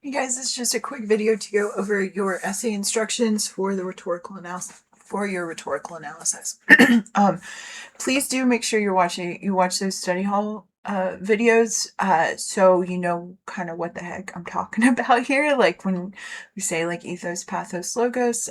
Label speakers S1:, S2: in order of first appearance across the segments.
S1: Hey guys, this is just a quick video to go over your essay instructions for the rhetorical analysis for your rhetorical analysis. Please do make sure you watch those study hall videos so you know kind of what the heck I'm talking about here. Like when we say like ethos, pathos, logos,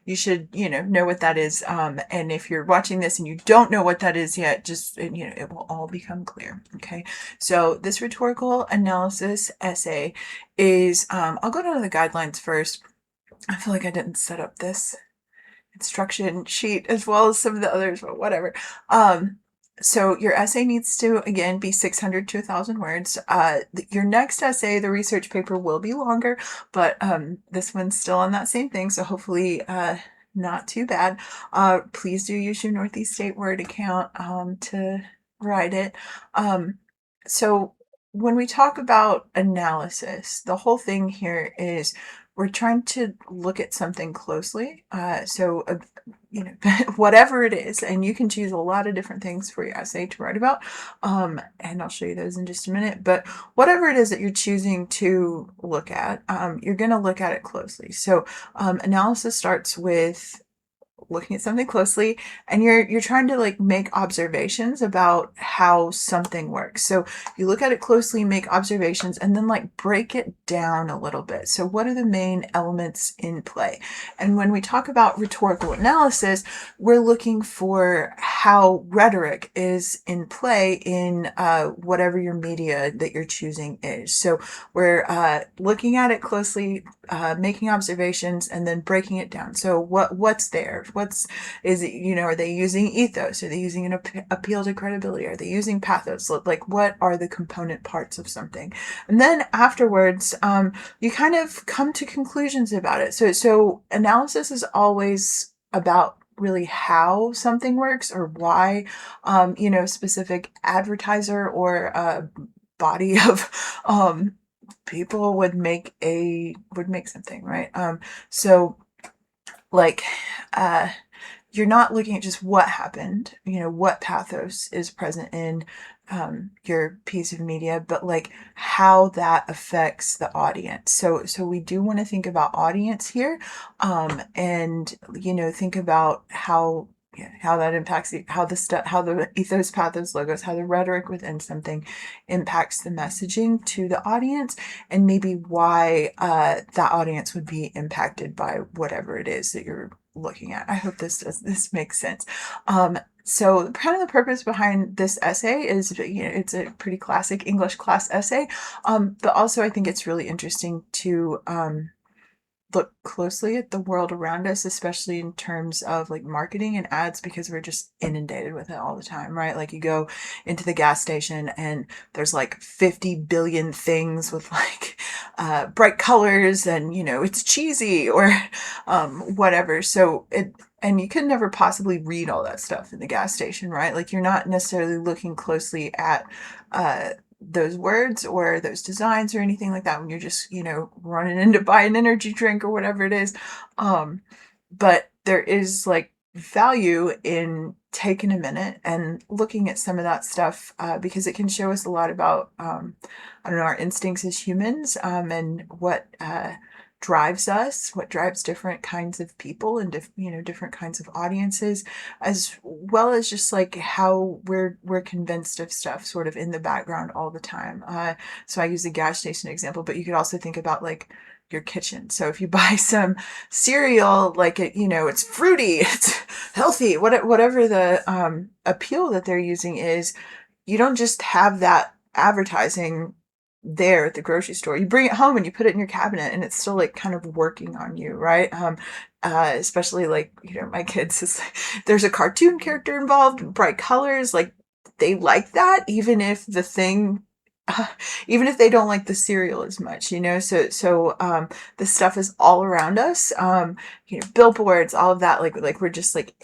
S1: you should know what that is. And if you're watching this and you don't know what that is yet, just it will all become clear. Okay, so this rhetorical analysis essay is I'll go down to the guidelines first. I feel like I didn't set up this instruction sheet as well as some of the others, but whatever. So your essay needs to, again, be 600 to 1,000 words. Your next essay, the research paper, will be longer, but this one's still on that same thing, so hopefully not too bad. Please do use your Northeast State Word account to write it. So when we talk about analysis, the whole thing here is we're trying to look at something closely. Whatever it is, and you can choose a lot of different things for your essay to write about. And I'll show you those in just a minute. But whatever it is that you're choosing to look at, you're going to look at it closely. So analysis starts with looking at something closely, and you're trying to like make observations about how something works. So you look at it closely, make observations, and then like break it down a little bit. So what are the main elements in play? And when we talk about rhetorical analysis, we're looking for how rhetoric is in play in whatever your media that you're choosing is. So we're looking at it closely, making observations, and then breaking it down. So what's there? Is it, are they using ethos? Are they using an appeal to credibility? Are they using pathos? Like, what are the component parts of something? And then afterwards, you kind of come to conclusions about it. So analysis is always about really how something works or why, specific advertiser or body of people would make something, right? So like you're not looking at just what happened, what pathos is present in your piece of media, but like how that affects the audience. So we do want to think about audience here, and think about how that impacts how the ethos, pathos, logos, how the rhetoric within something impacts the messaging to the audience, and maybe why that audience would be impacted by whatever it is that you're looking at. I hope this makes sense. So kind of the purpose behind this essay is, it's a pretty classic English class essay, but also I think it's really interesting to look closely at the world around us, especially in terms of like marketing and ads, because we're just inundated with it all the time, right? Like you go into the gas station and there's like 50 billion things with like bright colors, and it's cheesy or whatever. And you could never possibly read all that stuff in the gas station, right? Like you're not necessarily looking closely at those words or those designs or anything like that when you're just, running in to buy an energy drink or whatever it is. But there is like value in taking a minute and looking at some of that stuff, because it can show us a lot about, I don't know, our instincts as humans, and what, drives us, what drives different kinds of people and different kinds of audiences, as well as just like how we're convinced of stuff sort of in the background all the time. So I use the gas station example, but you could also think about like your kitchen. So if you buy some cereal, like it's fruity, it's healthy, whatever the appeal that they're using is, you don't just have that advertising there at the grocery store. You bring it home and you put it in your cabinet, and it's still like kind of working on you, right? Especially like, my kids, there's a cartoon character involved, bright colors, like they like that, even if the thing, even if they don't like the cereal as much, so the stuff is all around us, billboards, all of that, like we're just like,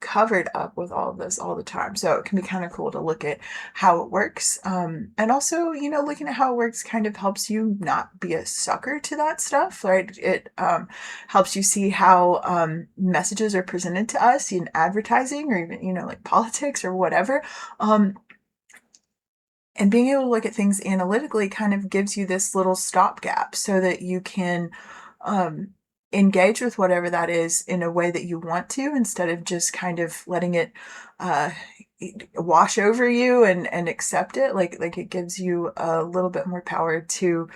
S1: covered up with all of this all the time. So it can be kind of cool to look at how it works. And also, looking at how it works kind of helps you not be a sucker to that stuff, right? It helps you see how messages are presented to us in advertising or even, like politics or whatever. And being able to look at things analytically kind of gives you this little stopgap so that you can um, engage with whatever that is in a way that you want to, instead of just kind of letting it uh, wash over you and accept it. Like it gives you a little bit more power to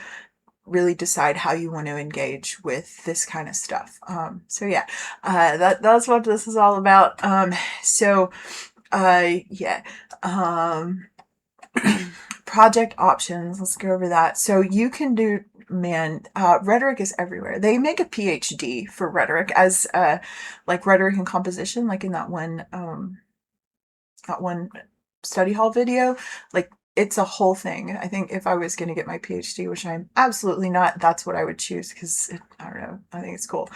S1: really decide how you want to engage with this kind of stuff. So yeah, that's what this is all about. So yeah. Um, project options. Let's go over that. So you can do, man, rhetoric is everywhere. They make a PhD for rhetoric as like rhetoric and composition, like in that one study hall video. Like it's a whole thing. I think if I was going to get my PhD, which I'm absolutely not, that's what I would choose because I don't know. I think it's cool.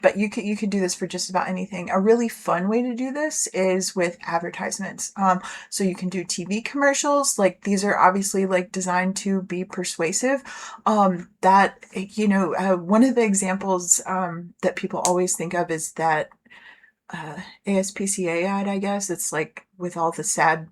S1: But you could do this for just about anything. A really fun way to do this is with advertisements. So you can do TV commercials. Like these are obviously like designed to be persuasive. That one of the examples that people always think of is that ASPCA ad, I guess. It's like with all the sad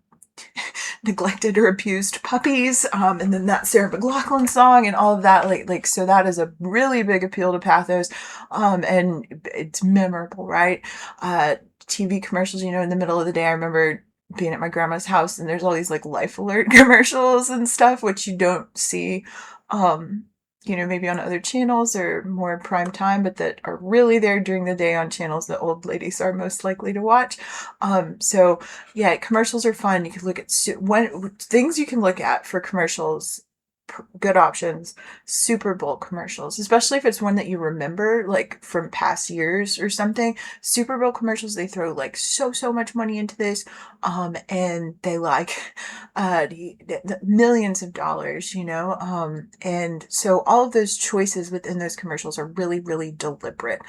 S1: neglected or abused puppies, and then that Sarah McLachlan song and all of that, like so that is a really big appeal to pathos, and it's memorable, right? TV commercials, in the middle of the day, I remember being at my grandma's house and there's all these like life alert commercials and stuff, which you don't see, um, maybe on other channels or more prime time, but that are really there during the day on channels that old ladies are most likely to watch. So yeah, commercials are fun. You can look at things you can look at for commercials. Good options, Super Bowl commercials, especially if it's one that you remember, like from past years or something. Super Bowl commercials, they throw like so much money into this, and they like the millions of dollars, and so all of those choices within those commercials are really, really deliberate,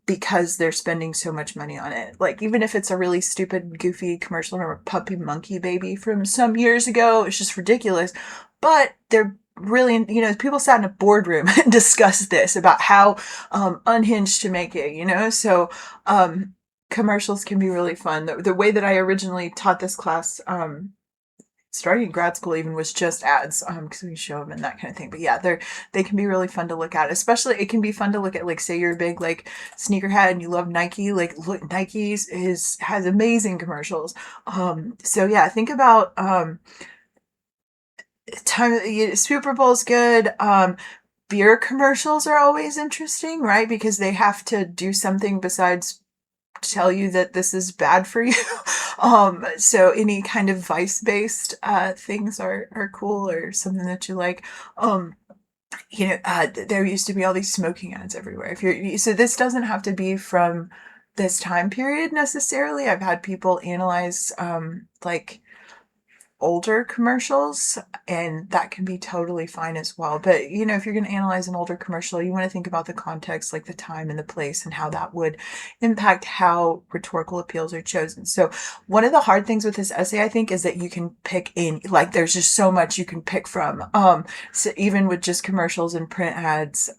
S1: because they're spending so much money on it. Like even if it's a really stupid, goofy commercial or a puppy monkey baby from some years ago, it's just ridiculous. But they're really, people sat in a boardroom and discussed this about how unhinged to make it, so commercials can be really fun. The way that I originally taught this class, starting in grad school even, was just ads, because we show them and that kind of thing. But yeah, they can be really fun to look at. Especially it can be fun to look at, like, say you're a big like sneakerhead and you love Nike. Like look, Nike's has amazing commercials. So yeah, think about Super Bowl's good. Beer commercials are always interesting, right? Because they have to do something besides tell you that this is bad for you. So any kind of vice-based things are cool, or something that you like. There used to be all these smoking ads everywhere. So this doesn't have to be from this time period necessarily. I've had people analyze like older commercials, and that can be totally fine as well. But if you're going to analyze an older commercial, you want to think about the context, like the time and the place, and how that would impact how rhetorical appeals are chosen. So one of the hard things with this essay, I think, is that you can pick in, like, there's just so much you can pick from. So even with just commercials and print ads,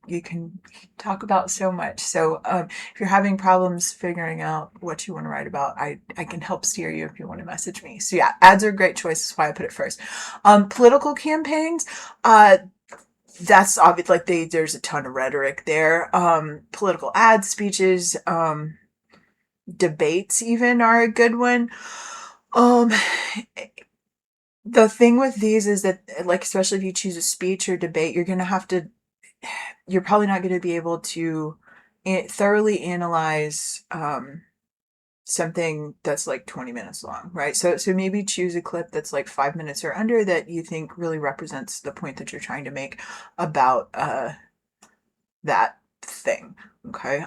S1: you can talk about so much. So if you're having problems figuring out what you want to write about, I can help steer you if you want to message me. So yeah, ads are a great choice. That's why I put it first. Political campaigns, that's obvious. Like there's a ton of rhetoric there. Political ads, speeches, debates even are a good one. The thing with these is that, like, especially if you choose a speech or debate, you're probably not going to be able to thoroughly analyze something that's like 20 minutes long, right? So maybe choose a clip that's like 5 minutes or under that you think really represents the point that you're trying to make about that thing. Okay.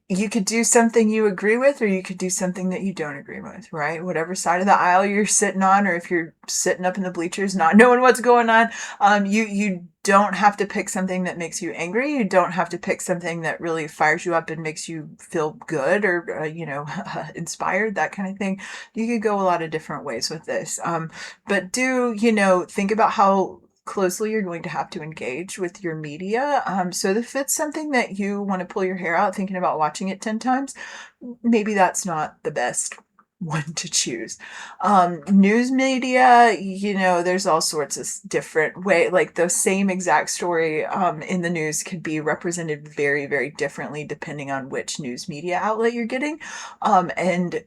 S1: You could do something you agree with, or you could do something that you don't agree with, right? Whatever side of the aisle you're sitting on, or if you're sitting up in the bleachers not knowing what's going on, you don't have to pick something that makes you angry. You don't have to pick something that really fires you up and makes you feel good, or inspired, that kind of thing. You could go a lot of different ways with this, but think about how closely you're going to have to engage with your media. So if it's something that you want to pull your hair out thinking about watching it 10 times, maybe that's not the best one to choose. News media, there's all sorts of different way, like the same exact story in the news could be represented very, very differently depending on which news media outlet you're getting. And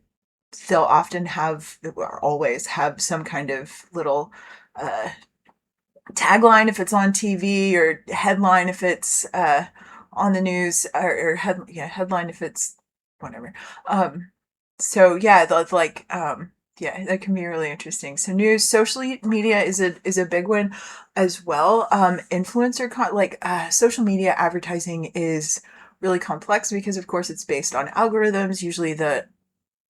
S1: they'll often have, or always have, some kind of little uh, tagline if it's on TV, or headline if it's on the news, or headline if it's whatever. Um, so yeah, that's like yeah, that can be really interesting. So news, social media is a big one as well. Social media advertising is really complex because of course it's based on algorithms. Usually the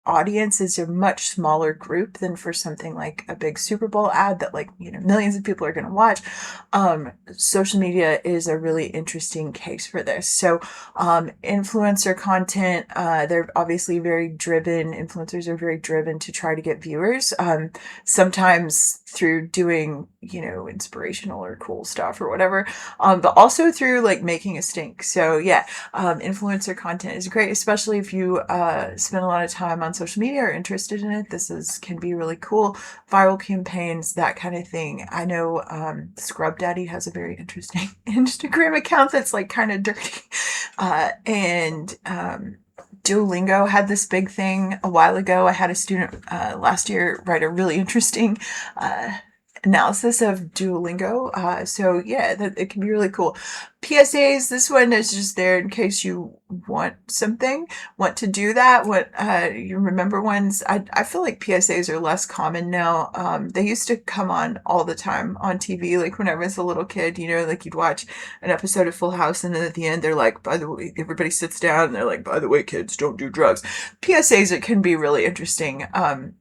S1: audience is a much smaller group than for something like a big Super Bowl ad that, like, millions of people are going to watch. Social media is a really interesting case for this. So influencer content, they're obviously very driven. Influencers are very driven to try to get viewers, sometimes through doing, inspirational or cool stuff or whatever, but also through like making a stink. So yeah, influencer content is great, especially if you spend a lot of time on social media or interested in it. Can be really cool. Viral campaigns, that kind of thing. I know Scrub Daddy has a very interesting Instagram account that's like kind of dirty. And Duolingo had this big thing a while ago. I had a student last year write a really interesting analysis of Duolingo. So yeah, it can be really cool. PSAs, this one is just there in case you want to do that. You remember ones? I feel like PSAs are less common now. They used to come on all the time on TV, like when I was a little kid, like you'd watch an episode of Full House and then at the end they're like, by the way, everybody sits down and they're like, by the way, kids, don't do drugs. PSAs, it can be really interesting,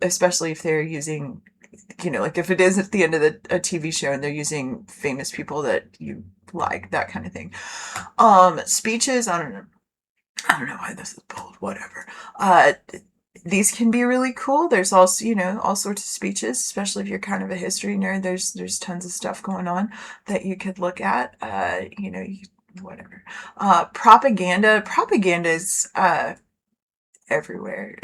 S1: especially if they're using, like if it is at the end of a TV show and they're using famous people that you like, that kind of thing. Speeches, I don't know why this is bold, whatever. These can be really cool. There's also, all sorts of speeches, especially if you're kind of a history nerd. There's tons of stuff going on that you could look at. Whatever. Propaganda is everywhere.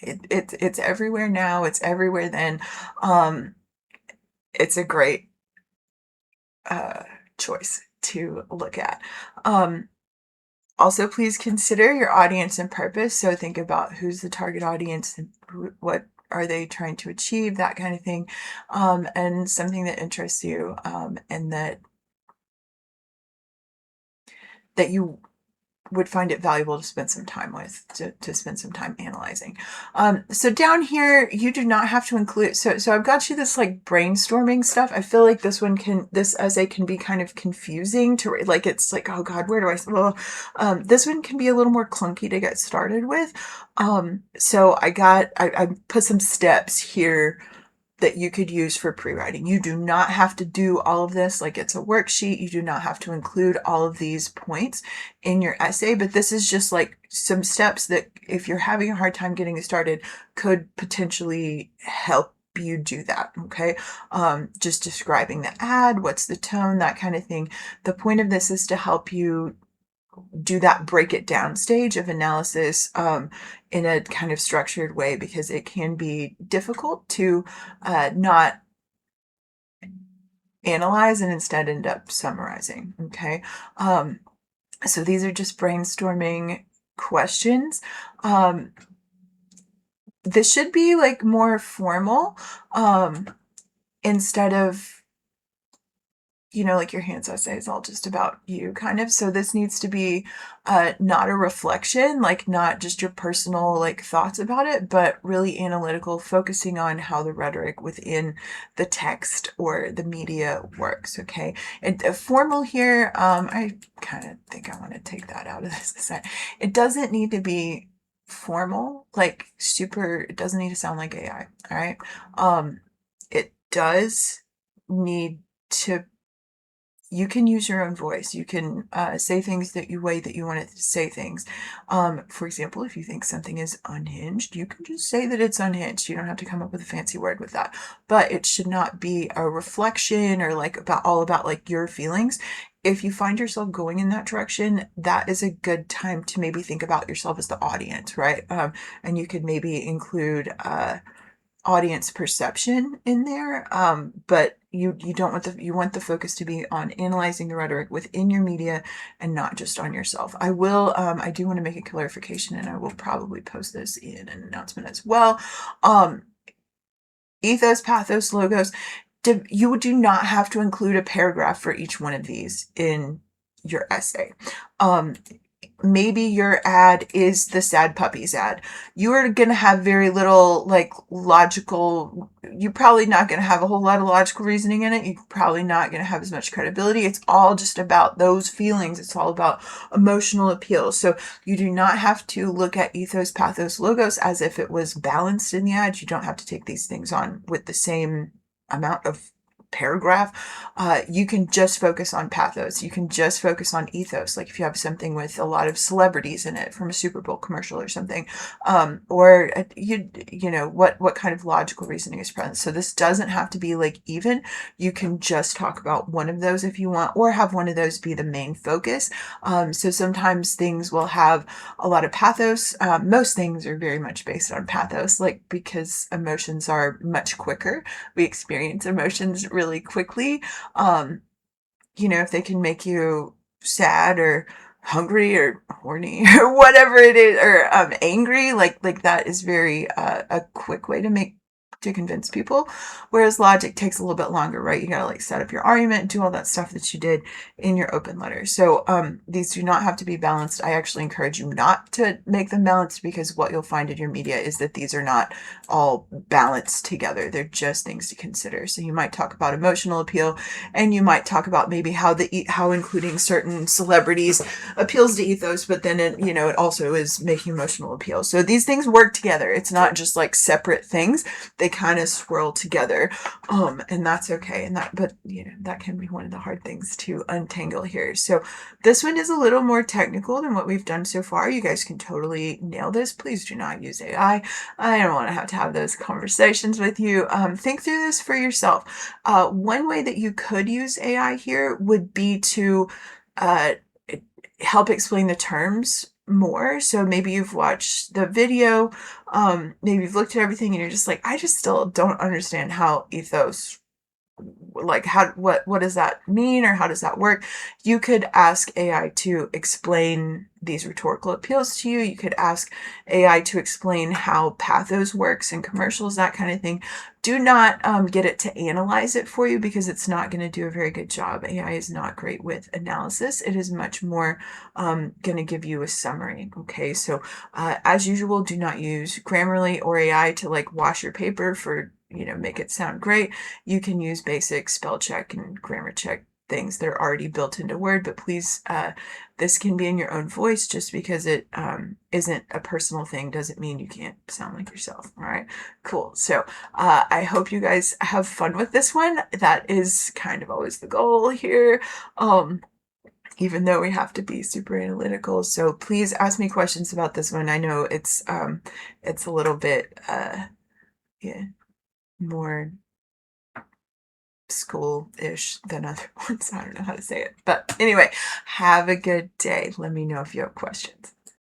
S1: It's everywhere now. It's everywhere then. Um, it's a great choice to look at. Also, please consider your audience and purpose. So think about who's the target audience and what are they trying to achieve, that kind of thing, and something that interests you, and that you would find it valuable to spend some time with, to spend some time analyzing. So down here, you do not have to include, so I've got you this like brainstorming stuff. I feel like this essay can be kind of confusing to read. Like, it's like, oh God, where do this one can be a little more clunky to get started with. So I put some steps here that you could use for pre-writing. You do not have to do all of this like it's a worksheet. You do not have to include all of these points in your essay, but this is just like some steps that, if you're having a hard time getting started, could potentially help you do that. Okay. Just describing the ad, what's the tone, that kind of thing. The point of this is to help you do that break it down stage of analysis in a kind of structured way, because it can be difficult to not analyze and instead end up summarizing. Okay. So these are just brainstorming questions. This should be like more formal, instead of, like your hands essay is all just about you kind of. So this needs to be not a reflection, like not just your personal like thoughts about it, but really analytical, focusing on how the rhetoric within the text or the media works. Okay. And formal here, I kind of think I want to take that out of this. It doesn't need to be formal, like super, it doesn't need to sound like AI. All right. It does need to, you can use your own voice. You can say things that you want to say things. For example, if you think something is unhinged, you can just say that it's unhinged. You don't have to come up with a fancy word with that. But it should not be a reflection or like all about like your feelings. if you find yourself going in that direction, that is a good time to maybe think about yourself as the audience, right? And you could maybe include audience perception in there, but you don't want you want the focus to be on analyzing the rhetoric within your media and not just on yourself. I do want to make a clarification, and I will probably post this in an announcement as well. Ethos, pathos, logos. You do not have to include a paragraph for each one of these in your essay. Maybe your ad is the sad puppies ad. You are going to have very little like logical, you're probably not going to have a whole lot of logical reasoning in it. You're probably not going to have as much credibility. It's all just about those feelings. It's all about emotional appeal. So you do not have to look at ethos, pathos, logos as if it was balanced in the ad. You don't have to take these things on with the same amount of paragraph. You can just focus on pathos. You can just focus on ethos. Like if you have something with a lot of celebrities in it from a Super Bowl commercial or something, or you know what kind of logical reasoning is present. So this doesn't have to be like even. You can just talk about one of those if you want, or have one of those be the main focus. So sometimes things will have a lot of pathos. Most things are very much based on pathos, like because emotions are much quicker. We experience emotions really quickly. You know, if they can make you sad or hungry or horny or whatever it is, or angry, like that is very a quick way to convince people, whereas logic takes a little bit longer, right? You gotta like set up your argument, do all that stuff that you did in your open letter. So these do not have to be balanced. I actually encourage you not to make them balanced, because what you'll find in your media is that these are not all balanced together. They're just things to consider. So you might talk about emotional appeal, and you might talk about maybe how including certain celebrities appeals to ethos, but then it also is making emotional appeal. So these things work together. It's not just like separate things. They kind of swirl together, and that's okay. But that can be one of the hard things to untangle here. So this one is a little more technical than what we've done so far. You guys can totally nail this. Please do not use AI. I don't want to have those conversations with you. Think through this for yourself. One way that you could use AI here would be to help explain the terms more. So maybe you've watched the video, maybe you've looked at everything and you're just like, I just still don't understand how ethos, like what does that mean, or how does that work? You could ask AI to explain these rhetorical appeals to you. You could ask AI to explain how pathos works in commercials, that kind of thing. Do not get it to analyze it for you, because it's not going to do a very good job. AI is not great with analysis. It is much more going to give you a summary. Okay, so as usual, do not use Grammarly or AI to like wash your paper for make it sound great. You can use basic spell check and grammar check things that are already built into Word, but please, this can be in your own voice. Just because it isn't a personal thing doesn't mean you can't sound like yourself. All right, cool. So I hope you guys have fun with this one. That is kind of always the goal here. Even though we have to be super analytical. So please ask me questions about this one. I know it's a little bit yeah, more school-ish than other ones. I don't know how to say it. But anyway, have a good day. Let me know if you have questions.